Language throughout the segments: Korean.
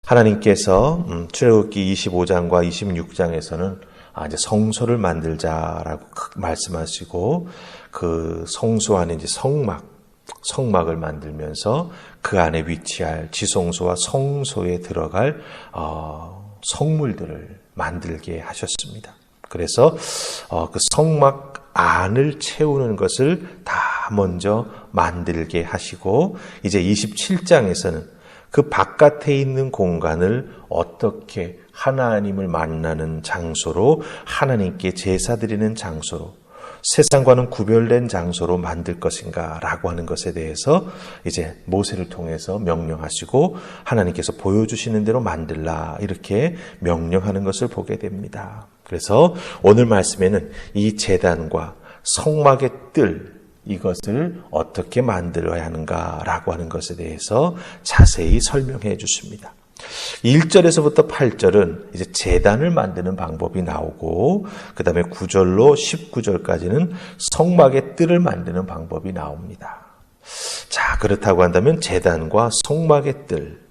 하나님께서 출애굽기 25장과 26장에서는 이제 성소를 만들자라고 말씀하시고 그 성소 안에 이제 성막을 만들면서 그 안에 위치할 지성소와 성소에 들어갈 성물들을 만들게 하셨습니다. 그래서 그 성막 안을 채우는 것을 다 먼저 만들게 하시고 이제 27장에서는 그 바깥에 있는 공간을 어떻게 하나님을 만나는 장소로, 하나님께 제사 드리는 장소로, 세상과는 구별된 장소로 만들 것인가 라고 하는 것에 대해서 이제 모세를 통해서 명령하시고 하나님께서 보여주시는 대로 만들라 이렇게 명령하는 것을 보게 됩니다. 그래서 오늘 말씀에는 이 제단과 성막의 뜰, 이것을 어떻게 만들어야 하는가라고 하는 것에 대해서 자세히 설명해 주십니다. 1절에서부터 8절은 이제 제단을 만드는 방법이 나오고 그 다음에 9절로 19절까지는 성막의 뜰을 만드는 방법이 나옵니다. 자, 그렇다고 한다면 제단과 성막의 뜰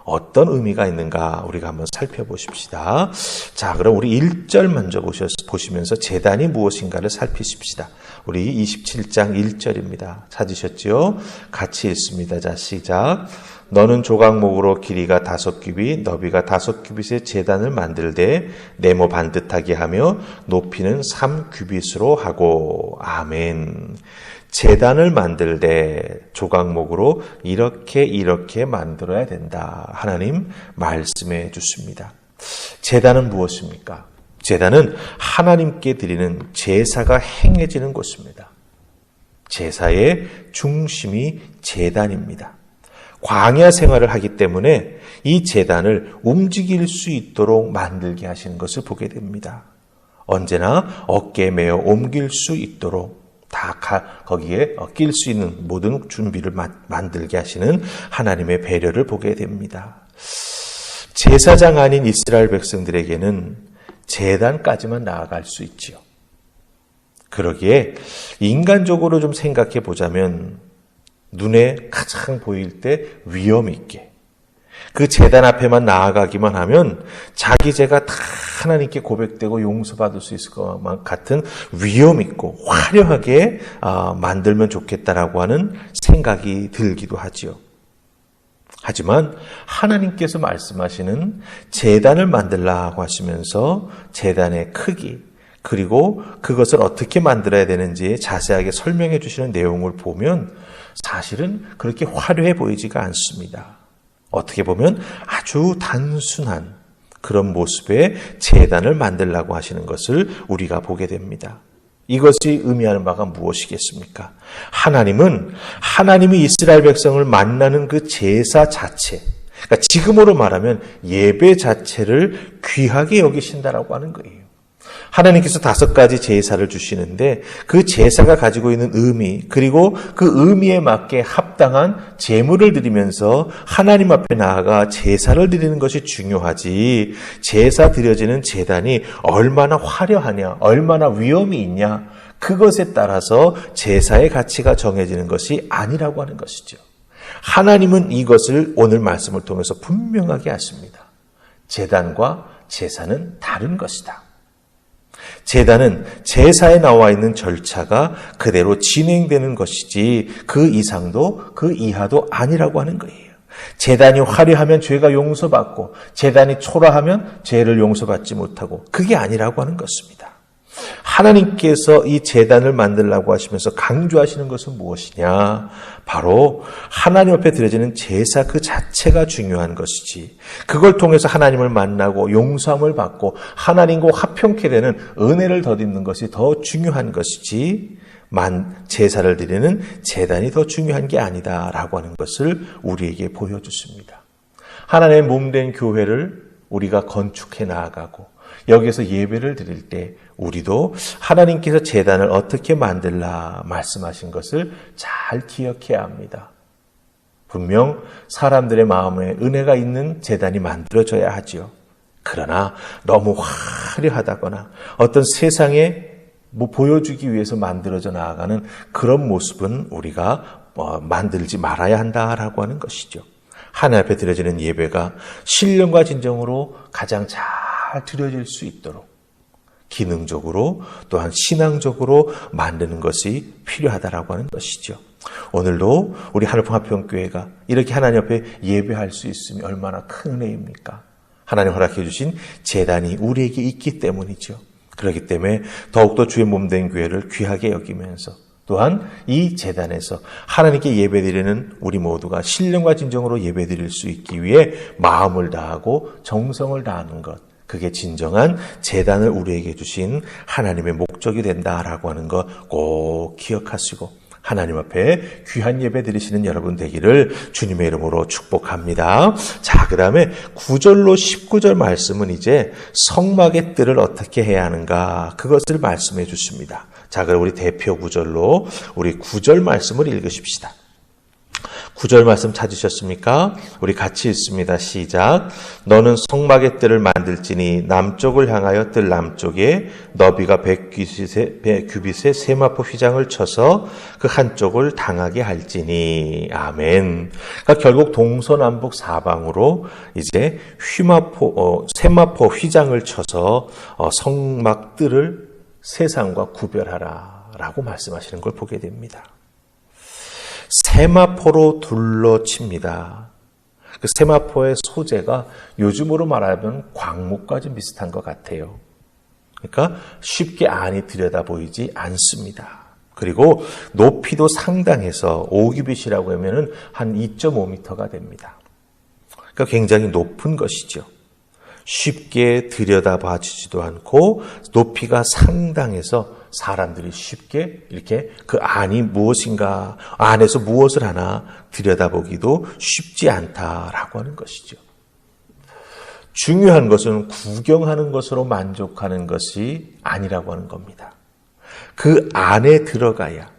어떤 의미가 있는가 우리가 한번 살펴보십시다. 자, 그럼 우리 1절 먼저 보시면서 제단이 무엇인가를 살피십시다. 우리 27장 1절입니다. 찾으셨죠? 같이 읽습니다. 자, 시작. 너는 조각목으로 길이가 5규빗, 너비가 5규빗의 제단을 만들되 네모 반듯하게 하며 높이는 3규빗으로 하고. 아멘. 제단을 만들되 조각목으로 이렇게 만들어야 된다. 하나님 말씀해 주십니다. 제단은 무엇입니까? 제단은 하나님께 드리는 제사가 행해지는 곳입니다. 제사의 중심이 제단입니다. 광야 생활을 하기 때문에 이 제단을 움직일 수 있도록 만들게 하시는 것을 보게 됩니다. 언제나 어깨에 메어 옮길 수 있도록 다 거기에 낄 수 있는 모든 준비를 만들게 하시는 하나님의 배려를 보게 됩니다. 제사장 아닌 이스라엘 백성들에게는 제단까지만 나아갈 수 있지요. 그러기에 인간적으로 좀 생각해 보자면 눈에 가장 보일 때 위험 있게 그 제단 앞에만 나아가기만 하면 자기 죄가 다 하나님께 고백되고 용서받을 수 있을 것 같은 위험 있고 화려하게 만들면 좋겠다라고 하는 생각이 들기도 하지요. 하지만 하나님께서 말씀하시는 제단을 만들라고 하시면서 제단의 크기 그리고 그것을 어떻게 만들어야 되는지 자세하게 설명해 주시는 내용을 보면 사실은 그렇게 화려해 보이지가 않습니다. 어떻게 보면 아주 단순한 그런 모습의 제단을 만들라고 하시는 것을 우리가 보게 됩니다. 이것이 의미하는 바가 무엇이겠습니까? 하나님이 이스라엘 백성을 만나는 그 제사 자체, 그러니까 지금으로 말하면 예배 자체를 귀하게 여기신다라고 하는 거예요. 하나님께서 5가지 제사를 주시는데 그 제사가 가지고 있는 의미 그리고 그 의미에 맞게 합당한 제물을 드리면서 하나님 앞에 나아가 제사를 드리는 것이 중요하지 제사 드려지는 제단이 얼마나 화려하냐 얼마나 위험이 있냐 그것에 따라서 제사의 가치가 정해지는 것이 아니라고 하는 것이죠. 하나님은 이것을 오늘 말씀을 통해서 분명하게 하십니다. 제단과 제사는 다른 것이다. 제단은 제사에 나와 있는 절차가 그대로 진행되는 것이지 그 이상도 그 이하도 아니라고 하는 거예요. 제단이 화려하면 죄가 용서받고 제단이 초라하면 죄를 용서받지 못하고 그게 아니라고 하는 것입니다. 하나님께서 이 제단을 만들라고 하시면서 강조하시는 것은 무엇이냐? 바로 하나님 앞에 드려지는 제사 그 자체가 중요한 것이지 그걸 통해서 하나님을 만나고 용서함을 받고 하나님과 화평케 되는 은혜를 덧입는 것이 더 중요한 것이지 제사를 드리는 제단이 더 중요한 게 아니다라고 하는 것을 우리에게 보여주십니다. 하나님의 몸된 교회를 우리가 건축해 나아가고 여기서 예배를 드릴 때 우리도 하나님께서 제단을 어떻게 만들라 말씀하신 것을 잘 기억해야 합니다. 분명 사람들의 마음에 은혜가 있는 제단이 만들어져야 하지요. 그러나 너무 화려하다거나 어떤 세상에 보여주기 위해서 만들어져 나아가는 그런 모습은 우리가 만들지 말아야 한다라고 하는 것이죠. 하나님 앞에 드려지는 예배가 신령과 진정으로 가장 잘 드려질 수 있도록 기능적으로 또한 신앙적으로 만드는 것이 필요하다라고 하는 것이죠. 오늘도 우리 하늘풍 화평교회가 이렇게 하나님 앞에 예배할 수 있으면 얼마나 큰 은혜입니까? 하나님 허락해 주신 제단이 우리에게 있기 때문이죠. 그렇기 때문에 더욱더 주의 몸된 교회를 귀하게 여기면서 또한 이 제단에서 하나님께 예배드리는 우리 모두가 신령과 진정으로 예배드릴 수 있기 위해 마음을 다하고 정성을 다하는 것, 그게 진정한 제단을 우리에게 주신 하나님의 목적이 된다라고 하는 것 꼭 기억하시고 하나님 앞에 귀한 예배 드리시는 여러분 되기를 주님의 이름으로 축복합니다. 자, 그 다음에 9절로 19절 말씀은 이제 성막의 뜰을 어떻게 해야 하는가 그것을 말씀해 주십니다. 자, 그럼 우리 대표 9절로 우리 9절 말씀을 읽으십시다. 9절 말씀 찾으셨습니까? 우리 같이 읽습니다. 시작. 너는 성막의 뜰을 만들지니 남쪽을 향하여 뜰 남쪽에 너비가 100규빗의 세마포 휘장을 쳐서 그 한쪽을 당하게 할지니. 아멘. 그러니까 결국 동서남북 사방으로 이제 세마포 휘장을 쳐서 성막 뜰을 세상과 구별하라라고 말씀하시는 걸 보게 됩니다. 세마포로 둘러칩니다. 그 세마포의 소재가 요즘으로 말하면 광목과 좀 비슷한 것 같아요. 그러니까 쉽게 안이 들여다보이지 않습니다. 그리고 높이도 상당해서 5규빗이라고 하면 한 2.5m가 됩니다. 그러니까 굉장히 높은 것이죠. 쉽게 들여다봐지지도 않고 높이가 상당해서 사람들이 쉽게 이렇게 그 안이 무엇인가, 안에서 무엇을 하나 들여다보기도 쉽지 않다라고 하는 것이죠. 중요한 것은 구경하는 것으로 만족하는 것이 아니라고 하는 겁니다. 그 안에 들어가야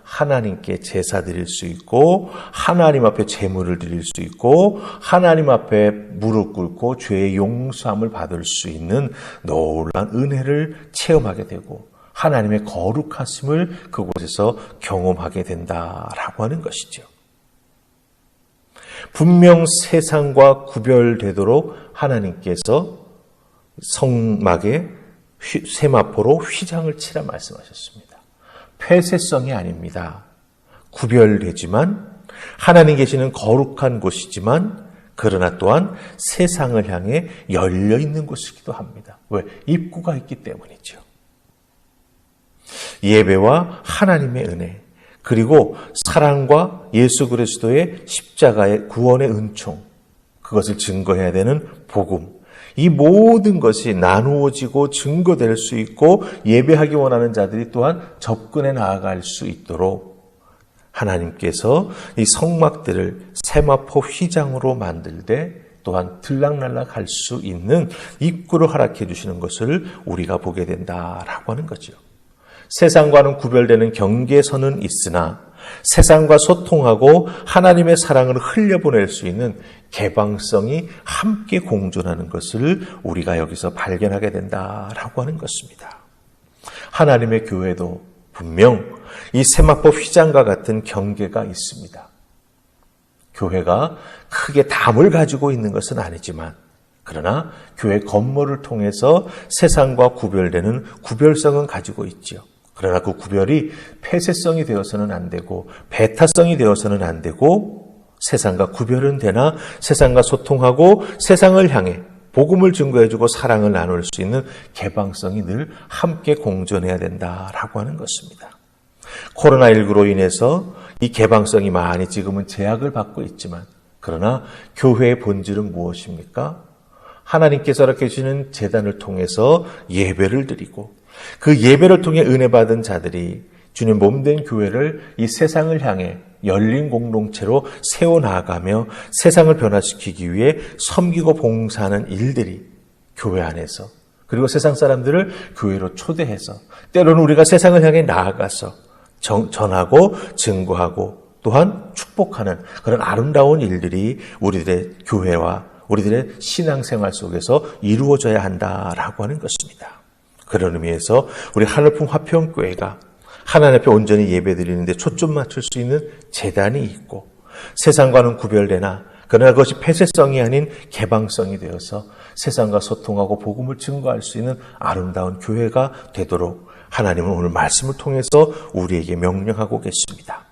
하나님께 제사 드릴 수 있고 하나님 앞에 제물을 드릴 수 있고 하나님 앞에 무릎 꿇고 죄의 용서함을 받을 수 있는 놀라운 은혜를 체험하게 되고 하나님의 거룩하심을 그곳에서 경험하게 된다라고 하는 것이죠. 분명 세상과 구별되도록 하나님께서 성막에 세마포로 휘장을 치라 말씀하셨습니다. 폐쇄성이 아닙니다. 구별되지만 하나님 계시는 거룩한 곳이지만 그러나 또한 세상을 향해 열려있는 곳이기도 합니다. 왜? 입구가 있기 때문이죠. 예배와 하나님의 은혜 그리고 사랑과 예수 그리스도의 십자가의 구원의 은총 그것을 증거해야 되는 복음 이 모든 것이 나누어지고 증거될 수 있고 예배하기 원하는 자들이 또한 접근해 나아갈 수 있도록 하나님께서 이 성막들을 세마포 휘장으로 만들되 또한 들락날락할 수 있는 입구를 허락해 주시는 것을 우리가 보게 된다라고 하는 거죠. 세상과는 구별되는 경계선은 있으나 세상과 소통하고 하나님의 사랑을 흘려보낼 수 있는 개방성이 함께 공존하는 것을 우리가 여기서 발견하게 된다라고 하는 것입니다. 하나님의 교회도 분명 이 세마포 휘장과 같은 경계가 있습니다. 교회가 크게 담을 가지고 있는 것은 아니지만 그러나 교회 건물을 통해서 세상과 구별되는 구별성은 가지고 있지요. 그러나 그 구별이 폐쇄성이 되어서는 안 되고 배타성이 되어서는 안 되고 세상과 구별은 되나 세상과 소통하고 세상을 향해 복음을 증거해주고 사랑을 나눌 수 있는 개방성이 늘 함께 공존해야 된다라고 하는 것입니다. 코로나19로 인해서 이 개방성이 많이 지금은 제약을 받고 있지만 그러나 교회의 본질은 무엇입니까? 하나님께서 허락해 주시는 제단을 통해서 예배를 드리고 그 예배를 통해 은혜 받은 자들이 주님 몸된 교회를 이 세상을 향해 열린 공동체로 세워나가며 세상을 변화시키기 위해 섬기고 봉사하는 일들이 교회 안에서 그리고 세상 사람들을 교회로 초대해서 때로는 우리가 세상을 향해 나아가서 전하고 증거하고 또한 축복하는 그런 아름다운 일들이 우리들의 교회와 우리들의 신앙생활 속에서 이루어져야 한다라고 하는 것입니다. 그런 의미에서 우리 하늘풍 화평교회가 하나님 앞에 온전히 예배드리는데 초점 맞출 수 있는 제단이 있고 세상과는 구별되나 그러나 그것이 폐쇄성이 아닌 개방성이 되어서 세상과 소통하고 복음을 증거할 수 있는 아름다운 교회가 되도록 하나님은 오늘 말씀을 통해서 우리에게 명령하고 계십니다.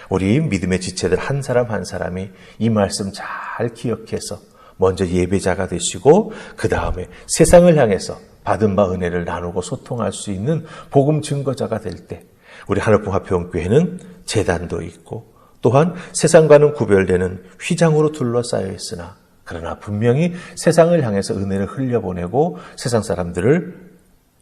우리 믿음의 지체들 한 사람 한 사람이 이 말씀 잘 기억해서 먼저 예배자가 되시고 그 다음에 세상을 향해서 받은 바 은혜를 나누고 소통할 수 있는 복음 증거자가 될 때 우리 하늘봉 화평교회는 제단도 있고 또한 세상과는 구별되는 휘장으로 둘러싸여 있으나 그러나 분명히 세상을 향해서 은혜를 흘려보내고 세상 사람들을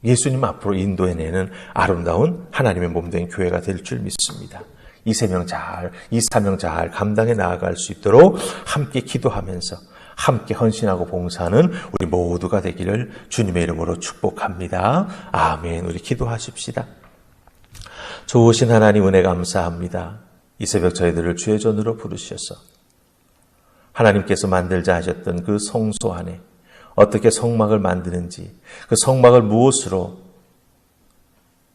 예수님 앞으로 인도해내는 아름다운 하나님의 몸된 교회가 될 줄 믿습니다. 이 사명 잘 감당해 나아갈 수 있도록 함께 기도하면서 함께 헌신하고 봉사하는 우리 모두가 되기를 주님의 이름으로 축복합니다. 아멘. 우리 기도하십시다. 좋으신 하나님 은혜 감사합니다. 이 새벽 저희들을 주의 전으로 부르셔서 하나님께서 만들자 하셨던 그 성소 안에 어떻게 성막을 만드는지 그 성막을 무엇으로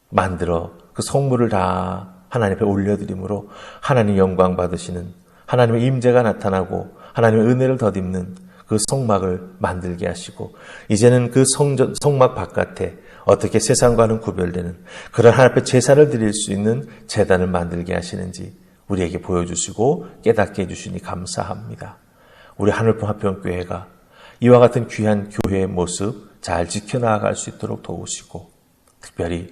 만들어 그 성물을 다 하나님 앞에 올려드림으로 하나님 영광 받으시는 하나님의 임재가 나타나고 하나님의 은혜를 덧입는 그 성막을 만들게 하시고 이제는 그 성막 바깥에 어떻게 세상과는 구별되는 그런 하나님 앞에 제사를 드릴 수 있는 제단을 만들게 하시는지 우리에게 보여주시고 깨닫게 해주시니 감사합니다. 우리 하늘봉 화평교회가 이와 같은 귀한 교회의 모습 잘 지켜나갈 수 있도록 도우시고 특별히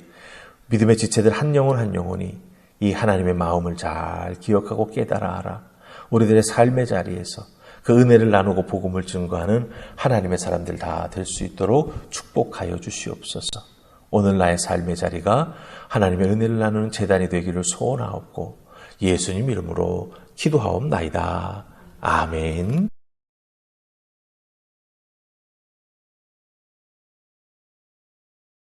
믿음의 지체들 한 영혼 한 영혼이 이 하나님의 마음을 잘 기억하고 깨달아 알아 우리들의 삶의 자리에서 그 은혜를 나누고 복음을 증거하는 하나님의 사람들 다 될 수 있도록 축복하여 주시옵소서. 오늘 나의 삶의 자리가 하나님의 은혜를 나누는 제단이 되기를 소원하옵고 예수님 이름으로 기도하옵나이다. 아멘.